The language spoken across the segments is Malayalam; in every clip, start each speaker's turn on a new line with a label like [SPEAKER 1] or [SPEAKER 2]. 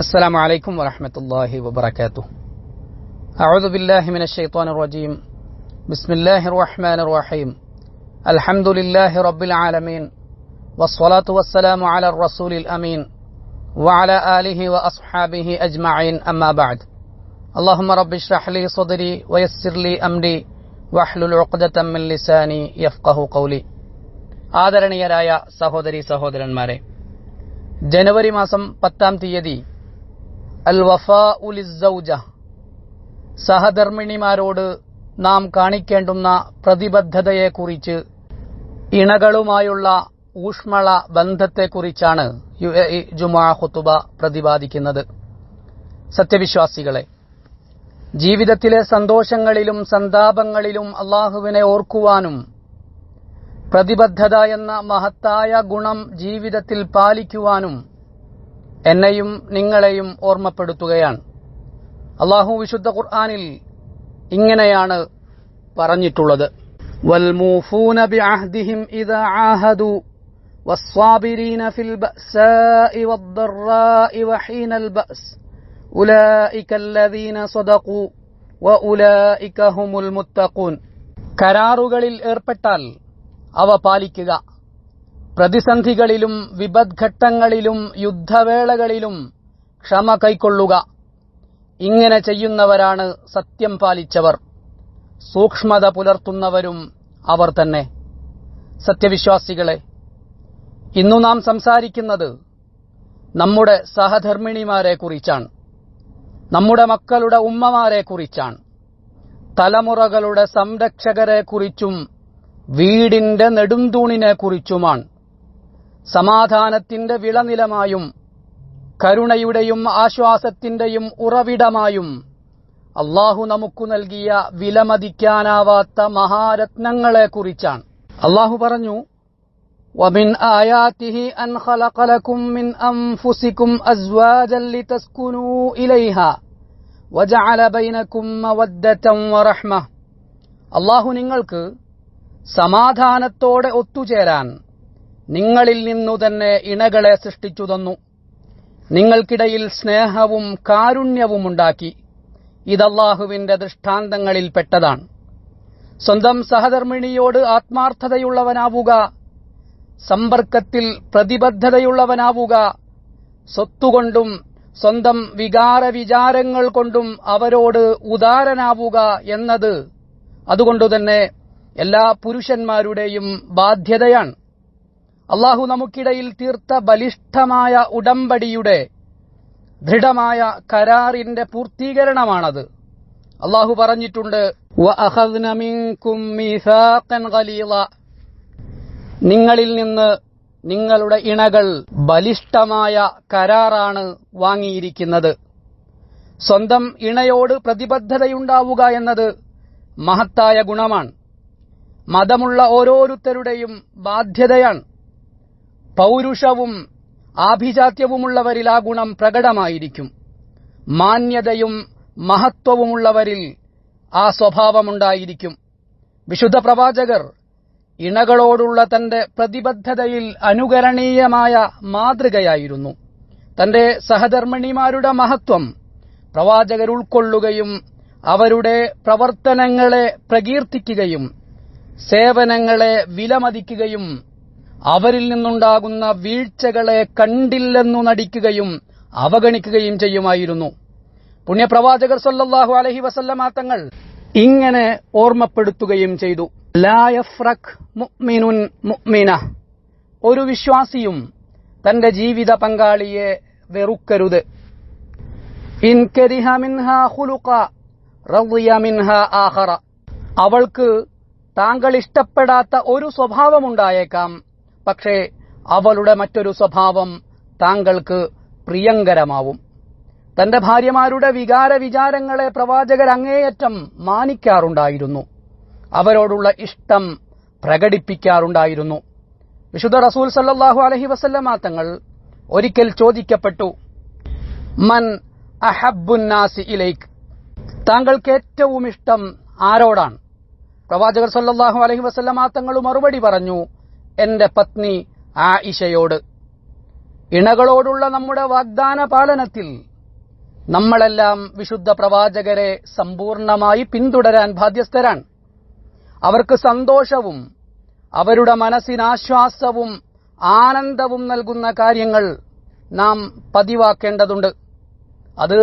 [SPEAKER 1] السلام عليكم ورحمة الله وبركاته. أعوذ بالله من الشيطان الرجيم. بسم الله الرحمن الرحيم. الحمد لله رب العالمين والصلاة والسلام على الرسول الأمين وعلى آله وأصحابه أجمعين أما بعد. اللهم رب اشرح لي صدري ويسر لي أمري واحلل عقدة من لساني يفقه قولي. ആദരണീയരായ സഹോദരി സഹോദരന്മാരെ, ജനുവരി മാസം 10-ാം തീയതി അൽ വഫാഉ ലിസ്സൗജ, സഹധർമ്മിണിമാരോട് നാം കാണിക്കേണ്ടുന്ന പ്രതിബദ്ധതയെക്കുറിച്ച്, ഇണകളുമായുള്ള ഊഷ്മള ബന്ധത്തെക്കുറിച്ചാണ് UAE ജുമുഅ ഖുതുബ പ്രതിപാദിക്കുന്നത്. സത്യവിശ്വാസികളെ, ജീവിതത്തിലെ സന്തോഷങ്ങളിലും സന്താപങ്ങളിലും അല്ലാഹുവിനെ ഓർക്കുവാനും പ്രതിബദ്ധത എന്ന മഹത്തായ ഗുണം ജീവിതത്തിൽ പാലിക്കുവാനും എന്നെയും നിങ്ങളെയും ഓർമ്മപ്പെടുത്തുകയാണ്. അല്ലാഹു വിശുദ്ധ ഖുർആനിൽ ഇങ്ങനെയാണ് പറഞ്ഞിട്ടുള്ളത്: വൽമൂഫൂന ബിഅഹ്ദിഹിം ഇദാ ആഹദു വസ്സാബിരീന ഫിൽ ബഅ്സാഇ വദ്ദറാഇ വഹീനൽ ബഅസ് ഉലൈകല്ലദീന സദഖു വഉലൈക ഹുമുൽ മുത്തഖൂൻ. കരാറുകളിൽ ഏർപ്പെട്ടാൽ അവ പാലിക്കുക, പ്രതിസന്ധികളിലും വിപദ്ഘട്ടങ്ങളിലും യുദ്ധവേളകളിലും ക്ഷമ കൈക്കൊള്ളുക. ഇങ്ങനെ ചെയ്യുന്നവരാണ് സത്യം പാലിച്ചവർ, സൂക്ഷ്മത പുലർത്തുന്നവരും അവർ തന്നെ. സത്യവിശ്വാസികളെ, ഇന്നു നാം സംസാരിക്കുന്നത് നമ്മുടെ സഹധർമ്മിണിമാരെക്കുറിച്ചാണ്, നമ്മുടെ മക്കളുടെ ഉമ്മമാരെക്കുറിച്ചാണ്, തലമുറകളുടെ സംരക്ഷകരെക്കുറിച്ചും വീടിന്റെ നെടുംതൂണിനെക്കുറിച്ചുമാണ്. സമാധാനത്തിന്റെ വിളനിലമായും കരുണയുടെയും ആശ്വാസത്തിന്റെയും ഉറവിടമായും അല്ലാഹു നമുക്ക് നൽകിയ വിലമതിക്കാനാവാത്ത മഹാരത്നങ്ങളെക്കുറിച്ചാണ്. അല്ലാഹു പറഞ്ഞു: വമിൻ ആയാതിഹി അൻ ഖലഖ ലക്കും മിൻ അൻഫുസികും അസ്വാജൻ ലിതസ്കുനൂ ഇലൈഹാ വജഅല ബൈനകും മവദ്ദതൻ വറഹ്മ. അല്ലാഹു നിങ്ങൾക്ക് സമാധാനത്തോടെ ഒത്തുചേരാൻ നിങ്ങളിൽ നിന്നു തന്നെ ഇണകളെ സൃഷ്ടിച്ചു തന്നു, നിങ്ങൾക്കിടയിൽ സ്നേഹവും കാരുണ്യവും ഉണ്ടാക്കി. ഇത് അല്ലാഹുവിന്റെ ദൃഷ്ടാന്തങ്ങളിൽപ്പെട്ടതാണ്. സ്വന്തം സഹധർമ്മിണിയോട് ആത്മാർത്ഥതയുള്ളവനാവുക, സമ്പർക്കത്തിൽ പ്രതിബദ്ധതയുള്ളവനാവുക, സ്വത്തുകൊണ്ടും സ്വന്തം വികാരവിചാരങ്ങൾ കൊണ്ടും അവരോട് ഉദാരനാവുക എന്നത് അതുകൊണ്ടുതന്നെ എല്ലാ പുരുഷന്മാരുടെയും ബാധ്യതയാണ്. അല്ലാഹു നമുക്കിടയിൽ തീർത്ത ബലിഷ്ഠമായ ഉടമ്പടിയുടെ ദൃഢമായ കരാറിന്റെ പൂർത്തീകരണമാണത്. അല്ലാഹു പറഞ്ഞിട്ടുണ്ട്: വഅഖദ്ന മിൻകും മീസാഖൻ ഗലീള. നിങ്ങളിൽ നിന്ന് നിങ്ങളുടെ ഇണകൾ ബലിഷ്ഠമായ കരാറാണ് വാങ്ങിയിരിക്കുന്നത്. സ്വന്തം ഇണയോട് പ്രതിബദ്ധതയുണ്ടാവുക എന്നത് മഹത്തായ ഗുണമാണ്, മതമുള്ള ഓരോരുത്തരുടെയും ബാധ്യതയാണ്. പൗരുഷവും ആഭിജാത്യവുമുള്ളവരിൽ ആ ഗുണം പ്രകടമായിരിക്കും. മാന്യതയും മഹത്വവുമുള്ളവരിൽ ആ സ്വഭാവമുണ്ടായിരിക്കും. വിശുദ്ധ പ്രവാചകർ ഇണകളോടുള്ള തന്റെ പ്രതിബദ്ധതയിൽ അനുകരണീയമായ മാതൃകയായിരുന്നു. തന്റെ സഹധർമ്മിണിമാരുടെ മഹത്വം പ്രവാചകർ ഉൾക്കൊള്ളുകയും അവരുടെ പ്രവർത്തനങ്ങളെ പ്രകീർത്തിക്കുകയും സേവനങ്ങളെ വിലമതിക്കുകയും അവരിൽ നിന്നുണ്ടാകുന്ന വീഴ്ചകളെ കണ്ടില്ലെന്നു നടിക്കുകയും അവഗണിക്കുകയും ചെയ്യുമായിരുന്നു. പുണ്യപ്രവാചകർ സല്ലല്ലാഹു അലൈഹി വസല്ലമ തങ്ങൾ ഇങ്ങനെ ഓർമ്മപ്പെടുത്തുകയും ചെയ്തു: ലാ യഫ്റഖ് മുഅ്മിനുൻ മുഅ്മിന. ഒരു വിശ്വാസിയും തന്റെ ജീവിത പങ്കാളിയെ വെറുക്കരുത്. ഇൻ കരിഹ മിൻഹാ ഖുലുഖ റളിയ മിൻഹാ ആഖറ. അവൾക്ക് താങ്കൾ ഇഷ്ടപ്പെടാത്ത ഒരു സ്വഭാവമുണ്ടായേക്കാം, പക്ഷേ അവളുടെ മറ്റൊരു സ്വഭാവം താങ്കൾക്ക് പ്രിയങ്കരമാവും. തന്റെ ഭാര്യമാരുടെ വികാരവിചാരങ്ങളെ പ്രവാചകർ അങ്ങേയറ്റം മാനിക്കാറുണ്ടായിരുന്നു, അവരോടുള്ള ഇഷ്ടം പ്രകടിപ്പിക്കാറുണ്ടായിരുന്നു. വിശുദ്ധ റസൂൽ സല്ലല്ലാഹു അലൈഹി വസല്ലമ തങ്ങൾ ഒരിക്കൽ ചോദിക്കപ്പെട്ടു: മൻ അഹബ്ബുൻ നാസി ഇലൈക്. താങ്കൾക്ക് ഏറ്റവും ഇഷ്ടം ആരോടാണ്? പ്രവാചകർ സല്ലല്ലാഹു അലൈഹി വസല്ലമ തങ്ങൾ മറുപടി പറഞ്ഞു: എന്റെ പത്നി ആയിഷയോട്. ഇണകളോടുള്ള നമ്മുടെ വാഗ്ദാന പാലനത്തിൽ നമ്മളെല്ലാം വിശുദ്ധ പ്രവാചകരെ സമ്പൂർണമായി പിന്തുടരാൻ ബാധ്യസ്ഥരാണ്. അവർക്ക് സന്തോഷവും അവരുടെ മനസ്സിനാശ്വാസവും ആനന്ദവും നൽകുന്ന കാര്യങ്ങൾ നാം പതിവാക്കേണ്ടതുണ്ട്. അത്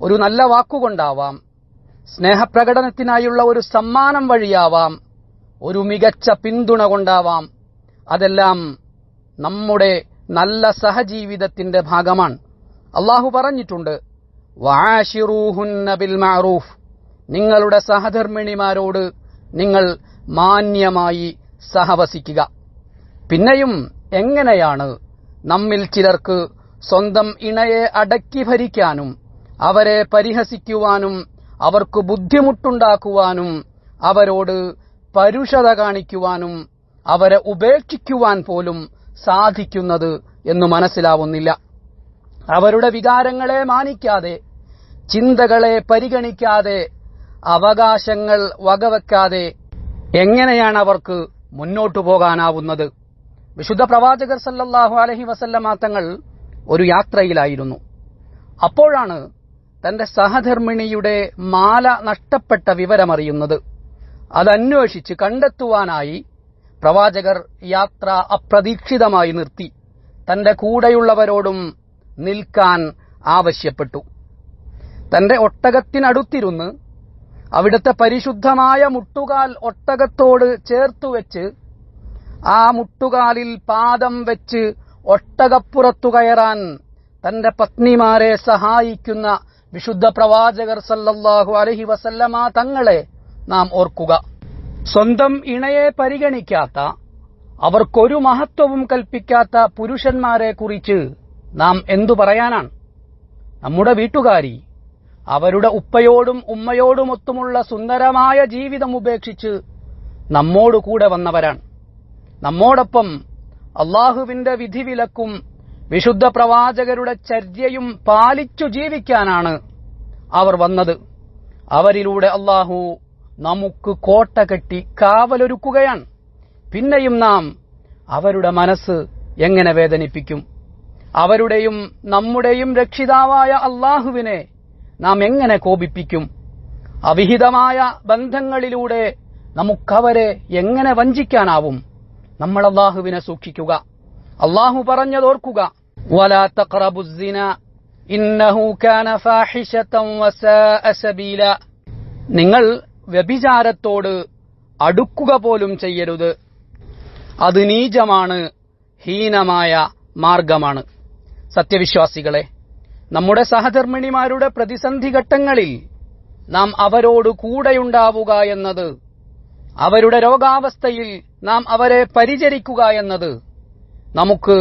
[SPEAKER 1] ഒരു നല്ല വാക്കുകൊണ്ടാവാം, സ്നേഹപ്രകടനത്തിനായുള്ള ഒരു സമ്മാനം വഴിയാവാം, ഒരു മികച്ച പിന്തുണ കൊണ്ടാവാം. അതെല്ലാം നമ്മുടെ നല്ല സഹജീവിതത്തിന്റെ ഭാഗമാണ്. അള്ളാഹു പറഞ്ഞിട്ടുണ്ട്, വആശിറൂഹുന്ന ബിൽ മഅറൂഫ്, നിങ്ങളുടെ സഹധർമ്മിണിമാരോട് നിങ്ങൾ മാന്യമായി സഹവസിക്കുക. പിന്നെയും എങ്ങനെയാണ് നമ്മിൽ ചിലർക്ക് സ്വന്തം ഇണയെ അടക്കി ഭരിക്കാനും അവരെ പരിഹസിക്കുവാനും അവർക്ക് ബുദ്ധിമുട്ടുണ്ടാക്കുവാനും അവരോട് പരുഷത കാണിക്കുവാനും അവരെ ഉപേക്ഷിക്കുവാൻ പോലും സാധിക്കുന്നത് എന്ന് മനസ്സിലാവുന്നില്ല. അവരുടെ വികാരങ്ങളെ മാനിക്കാതെ, ചിന്തകളെ പരിഗണിക്കാതെ, അവകാശങ്ങൾ വകവെക്കാതെ എങ്ങനെയാണ് അവർക്ക് മുന്നോട്ടു പോകാനാവുന്നത്? വിശുദ്ധ പ്രവാചകർ സല്ലല്ലാഹു അലൈഹി വസല്ലമ തങ്ങൾ ഒരു യാത്രയിലായിരുന്നു. അപ്പോഴാണ് തന്റെ സഹധർമ്മിണിയുടെ മാല നഷ്ടപ്പെട്ട വിവരമറിയുന്നത്. അതന്വേഷിച്ച് കണ്ടെത്തുവാനായി പ്രവാചകർ യാത്ര അപ്രതീക്ഷിതമായി നിർത്തി തന്റെ കൂടെയുള്ളവരോടും നിൽക്കാൻ ആവശ്യപ്പെട്ടു. തന്റെ ഒട്ടകത്തിനടുത്തിരുന്ന് അവിടുത്തെ പരിശുദ്ധമായ മുട്ടുകാൽ ഒട്ടകത്തോട് ചേർത്തുവെച്ച് ആ മുട്ടുകാലിൽ പാദം വെച്ച് ഒട്ടകപ്പുറത്തു കയറാൻ തന്റെ പത്നിമാരെ സഹായിക്കുന്ന വിശുദ്ധ പ്രവാചകർ സല്ലല്ലാഹു അലൈഹി വസല്ലമ തങ്ങളെ നാം ഓർക്കുക. സ്വന്തം ഇണയെ പരിഗണിക്കാത്ത, അവർക്കൊരു മഹത്വവും കൽപ്പിക്കാത്ത പുരുഷന്മാരെ കുറിച്ച് നാം എന്തു പറയാനാണ്? നമ്മുടെ വീട്ടുകാരി അവരുടെ ഉപ്പയോടും ഉമ്മയോടുമൊത്തുമുള്ള സുന്ദരമായ ജീവിതം ഉപേക്ഷിച്ച് നമ്മോട് കൂടെ വന്നവരാണ്. നമ്മോടൊപ്പം അള്ളാഹുവിന്റെ വിധിവിലക്കും വിശുദ്ധ പ്രവാചകരുടെ ചര്യയും പാലിച്ചു ജീവിക്കാനാണ് അവർ വന്നത്. അവരിലൂടെ അള്ളാഹു നമുക്ക് കോട്ട കെട്ടി കാവലൊരുക്കുകയാണ്. പിന്നെയും നാം അവരുടെ മനസ്സ് എങ്ങനെ വേദനിപ്പിക്കും? അവരുടെയും നമ്മുടെയും രക്ഷിതാവായ അള്ളാഹുവിനെ നാം എങ്ങനെ കോപിപ്പിക്കും? അവിഹിതമായ ബന്ധങ്ങളിലൂടെ നമുക്കവരെ എങ്ങനെ വഞ്ചിക്കാനാവും? നമ്മൾ അള്ളാഹുവിനെ സൂക്ഷിക്കുക. അള്ളാഹു പറഞ്ഞതോർക്കുക, വലാ തഖറബുസ്സിന ഇന്നഹു കാന ഫാഹിശതൻ വസാഅ സബീല. നിങ്ങൾ വ്യഭിചാരത്തോട് അടുക്കുക പോലും ചെയ്യരുത്, അത് നീചമാണ്, ഹീനമായ മാർഗമാണ്. സത്യവിശ്വാസികളെ, നമ്മുടെ സഹധർമ്മിണിമാരുടെ പ്രതിസന്ധി ഘട്ടങ്ങളിൽ നാം അവരോട് കൂടെയുണ്ടാവുക എന്നത്, അവരുടെ രോഗാവസ്ഥയിൽ നാം അവരെ പരിചരിക്കുക എന്നത് നമുക്ക്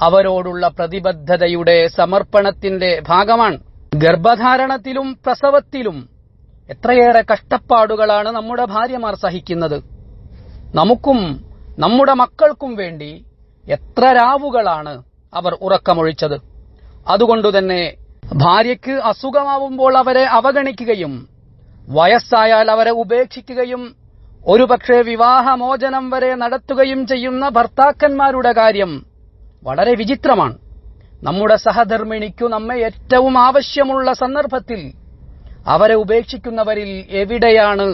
[SPEAKER 1] അവരോടുള്ള പ്രതിബദ്ധതയുടെ സമർപ്പണത്തിന്റെ ഭാഗമാണ്. ഗർഭധാരണത്തിലും പ്രസവത്തിലും എത്രയേറെ കഷ്ടപ്പാടുകളാണ് നമ്മുടെ ഭാര്യമാർ സഹിക്കുന്നത്. നമുക്കും നമ്മുടെ മക്കൾക്കും വേണ്ടി എത്ര രാവുകളാണ് അവർ ഉറക്കമൊഴിച്ചത്. അതുകൊണ്ടുതന്നെ ഭാര്യയ്ക്ക് അസുഖമാവുമ്പോൾ അവരെ അവഗണിക്കുകയും വയസ്സായാൽ അവരെ ഉപേക്ഷിക്കുകയും ഒരുപക്ഷെ വിവാഹമോചനം വരെ നടത്തുകയും ചെയ്യുന്ന ഭർത്താക്കന്മാരുടെ കാര്യം വളരെ വിചിത്രമാണ്. നമ്മുടെ സഹധർമ്മിണിക്കു നമ്മെ ഏറ്റവും ആവശ്യമുള്ള സന്ദർഭത്തിൽ അവരെ ഉപേക്ഷിക്കുന്നവരിൽ എവിടെയാണ്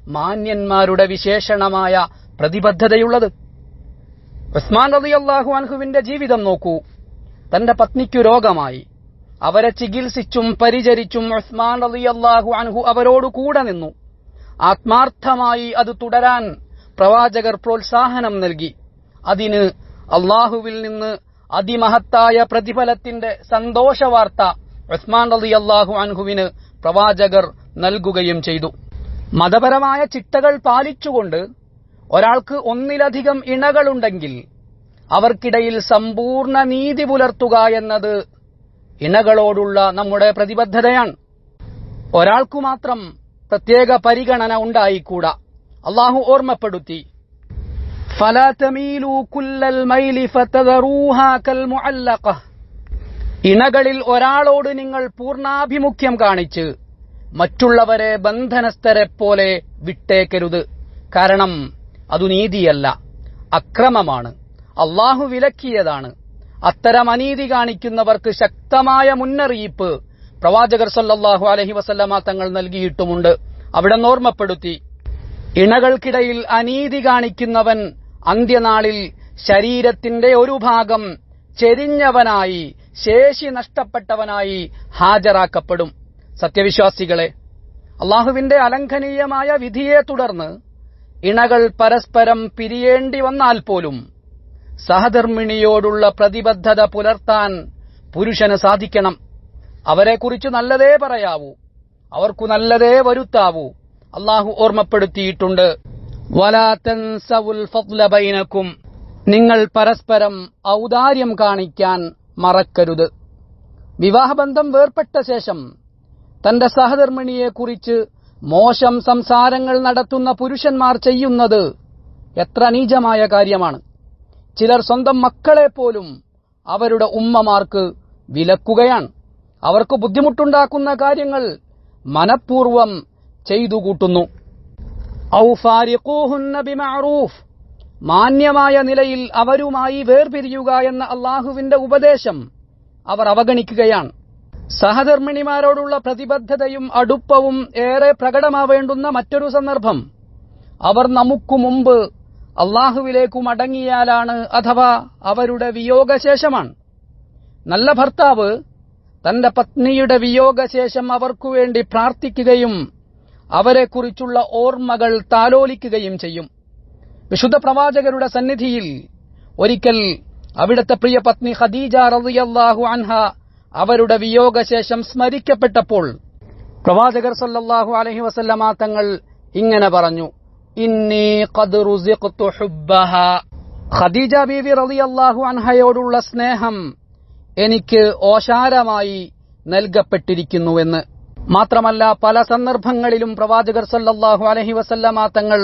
[SPEAKER 1] മാന്യന്മാരുടെ വിശേഷണമായ പ്രതിബദ്ധതയുള്ളത്? ഉസ്മാൻ റളിയല്ലാഹു അൻഹുവിന്റെ ജീവിതം നോക്കൂ. തന്റെ പത്നിക്കു രോഗമായി. അവരെ ചികിത്സിച്ചും പരിചരിച്ചും ഉസ്മാൻ റളിയല്ലാഹു അൻഹു അവരോട് കൂടെ നിന്നു. ആത്മാർത്ഥമായി അത് തുടരാൻ പ്രവാചകർ പ്രോത്സാഹനം നൽകി. അതിന് അള്ളാഹുവിൽ നിന്ന് അതിമഹത്തായ പ്രതിഫലത്തിന്റെ സന്തോഷവാർത്ത ഉസ്മാൻ റളിയല്ലാഹു അൻഹുവിന് പ്രവാചകർ നൽകുകയും ചെയ്തു. മതപരമായ ചിട്ടകൾ പാലിച്ചുകൊണ്ട് ഒരാൾക്ക് ഒന്നിലധികം ഇണകളുണ്ടെങ്കിൽ അവർക്കിടയിൽ സമ്പൂർണ്ണ നീതി പുലർത്തുക എന്നത് ഇണകളോടുള്ള നമ്മുടെ പ്രതിബദ്ധതയാണ്. ഒരാൾക്കു മാത്രം പ്രത്യേക പരിഗണന ഉണ്ടായിക്കൂടാ. അള്ളാഹു ഓർമ്മപ്പെടുത്തി, ഫലാ തമീലൂ കുല്ലൽ മൈലി ഫതദറൂഹാ കൽമുഅല്ലഖ. ഇണകളിൽ ഒരാളോട് നിങ്ങൾ പൂർണ്ണാഭിമുഖ്യം കാണിച്ച് മറ്റുള്ളവരെ ബന്ധനസ്ഥരെ പോലെ വിട്ടേക്കരുത്. കാരണം അതു നീതിയല്ല, അക്രമമാണ്, അള്ളാഹു വിലക്കിയതാണ്. അത്തരം അനീതി കാണിക്കുന്നവർക്ക് ശക്തമായ മുന്നറിയിപ്പ് പ്രവാചകർ സല്ലല്ലാഹു അലൈഹി വസല്ലമ തങ്ങൾ നൽകിയിട്ടുമുണ്ട്. അവിടെ ഓർമ്മപ്പെടുത്തി, ഇണകൾക്കിടയിൽ അനീതി കാണിക്കുന്നവൻ അന്ത്യനാളിൽ ശരീരത്തിന്റെ ഒരു ഭാഗം ചെരിഞ്ഞവനായി, ശേഷി നഷ്ടപ്പെട്ടവനായി ഹാജരാക്കപ്പെടും. സത്യവിശ്വാസികളെ, അള്ളാഹുവിന്റെ അലംഘനീയമായ വിധിയെ തുടർന്ന് ഇണകൾ പരസ്പരം പിരിയേണ്ടി വന്നാൽ പോലും സഹധർമ്മിണിയോടുള്ള പ്രതിബദ്ധത പുലർത്താൻ പുരുഷന് സാധിക്കണം. അവരെക്കുറിച്ച് നല്ലതേ പറയാവൂ, അവർക്കു നല്ലതേ വരുത്താവൂ. അള്ളാഹു ഓർമ്മപ്പെടുത്തിയിട്ടുണ്ട്, വലാ തൻസവുൽ ഫദ്ല ബൈനക്കും, നിങ്ങൾ പരസ്പരം ഔദാര്യം കാണിക്കാൻ മറക്കരുത്. വിവാഹബന്ധം വേർപ്പെട്ട ശേഷം തന്റെ സഹധർമ്മിണിയെക്കുറിച്ച് മോശം സംസാരങ്ങൾ നടത്തുന്ന പുരുഷന്മാർ ചെയ്യുന്നത് എത്ര നീചമായ കാര്യമാണ്. ചിലർ സ്വന്തം മക്കളെ പോലും അവരുടെ ഉമ്മമാർക്ക് വിലക്കുകയാണ്. അവർക്ക് ബുദ്ധിമുട്ടുണ്ടാക്കുന്ന കാര്യങ്ങൾ മനഃപൂർവം ചെയ്തു കൂട്ടുന്നു. ഔ ഫാരിഖൂഹുന്ന ബിമഅറൂഫ്, മാന്യമായ നിലയിൽ അവരുമായി വേർപിരിയുക എന്ന അള്ളാഹുവിന്റെ ഉപദേശം അവർ അവഗണിക്കുകയാണ്. സഹധർമ്മിണിമാരോടുള്ള പ്രതിബദ്ധതയും അടുപ്പവും ഏറെ പ്രകടമാവേണ്ടുന്ന മറ്റൊരു സന്ദർഭം അവർ നമുക്കു മുമ്പ് അള്ളാഹുവിലേക്കു മടങ്ങിയാലാണ്, അഥവാ അവരുടെ വിയോഗശേഷമാണ്. നല്ല ഭർത്താവ് തന്റെ പത്നിയുടെ വിയോഗശേഷം അവർക്കു വേണ്ടി പ്രാർത്ഥിക്കുകയും അവരെക്കുറിച്ചുള്ള ഓർമ്മകൾ താലോലിക്കുകയും ചെയ്യും. വിശുദ്ധ പ്രവാചകരുടെ സന്നിധിയിൽ ഒരിക്കൽ അവിടുത്തെ പ്രിയ പത്നി ഖദീജ റളിയല്ലാഹു അൻഹ അവരുടെ വിയോഗശേഷം സ്മരിക്കപ്പെട്ടപ്പോൾ പ്രവാചകർ സല്ലല്ലാഹു അലൈഹി വസല്ലമ തങ്ങൾ ഇങ്ങനെ പറഞ്ഞു, ഇന്നി ഖദ് റുസിഖ്തു ഹുബ്ബഹ. ഖദീജ ബീവി റളിയല്ലാഹു അൻഹയോടുള്ള സ്നേഹം എനിക്ക് ഓശാരമായി നൽകപ്പെട്ടിരിക്കുന്നുവെന്ന്. മാത്രമല്ല, പല സന്ദർഭങ്ങളിലും പ്രവാചകർ സല്ലല്ലാഹു അലൈഹി വസല്ലമ തങ്ങൾ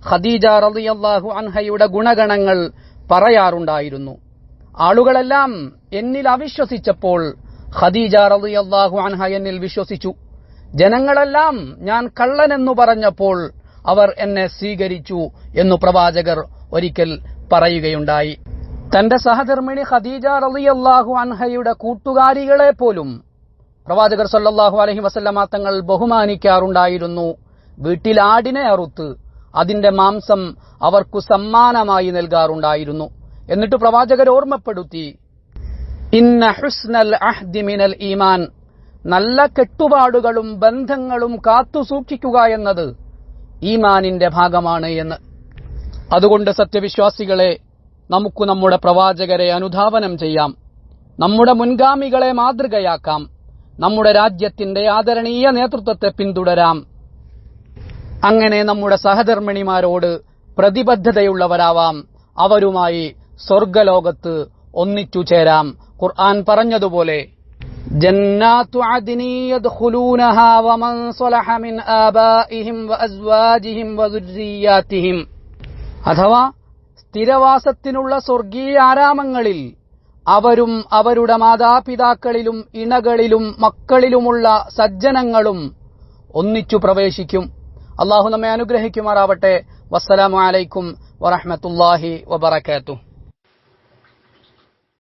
[SPEAKER 1] ഖദീജ റളിയല്ലാഹു അൻഹയുടെ ഗുണഗണങ്ങൾ പറയാറുണ്ടായിരുന്നു. ആളുകളെല്ലാം എന്നിൽ അവിശ്വസിച്ചപ്പോൾ ഖദീജ റളിയല്ലാഹു അൻഹ എന്നിൽ വിശ്വസിച്ചു. ജനങ്ങളെല്ലാം ഞാൻ കള്ളനെന്നു പറഞ്ഞപ്പോൾ അവർ എന്നെ സ്വീകരിച്ചു എന്നു പ്രവാചകർ ഒരിക്കൽ പറയുകയുണ്ടായി. തന്റെ സഹധർമ്മിണി ഖദീജ റളിയല്ലാഹു അൻഹയുടെ കൂട്ടുകാരികളെ പോലും പ്രവാചകർ സല്ലല്ലാഹു അലൈഹി വസല്ലമ തങ്ങൾ ബഹുമാനിക്കാറുണ്ടായിരുന്നു. വീട്ടിൽ ആടിനെ അറുത്ത് അതിന്റെ മാംസം അവർക്കു സമ്മാനമായി നൽകാറുണ്ടായിരുന്നു. എന്നിട്ട് പ്രവാചകർ ഓർമ്മപ്പെടുത്തി, ഇന്ന ഹുസ്നൽ അഹ്ദി മിനൽ ഈമാൻ, നല്ല കെട്ടുപാടുകളും ബന്ധങ്ങളും കാത്തു സൂക്ഷിക്കുക എന്നത് ഈമാനിന്റെ ഭാഗമാണ് എന്ന്. അതുകൊണ്ട് സത്യവിശ്വാസികളെ, നമുക്ക് നമ്മുടെ പ്രവാചകരെ അനുധാവനം ചെയ്യാം, നമ്മുടെ മുൻഗാമികളെ മാതൃകയാക്കാം, നമ്മുടെ രാജ്യത്തിന്റെ ആദരണീയ നേതൃത്വത്തെ പിന്തുടരാം. അങ്ങനെ നമ്മുടെ സഹധർമ്മിണിമാരോട് പ്രതിബദ്ധതയുള്ളവരാവാം, അവരുമായി സ്വർഗലോകത്ത് ഒന്നിച്ചു ചേരാം. ഖുർആൻ പറഞ്ഞതുപോലെ, ജന്നാത്തു അദ്നി യദ്ഖുലൂനഹാ വമൻ സ്വലഹ മിൻ ആബാഇഹിം വഅസ്വാജിഹിം വദുർരിയാതിഹിം, അഥവാ സ്ഥിരവാസത്തിനുള്ള സ്വർഗീയ ആരാമങ്ങളിൽ അവരും അവരുടെ മാതാപിതാക്കളിലും ഇണകളിലും മക്കളിലുമുള്ള സജ്ജനങ്ങളും ഒന്നിച്ചു പ്രവേശിക്കും. അള്ളാഹു നമ്മെ അനുഗ്രഹിക്കുമാറാവട്ടെ. വസ്സലാമു അലൈക്കും വറഹ്മത്തുള്ളാഹി വബറകാതുഹു.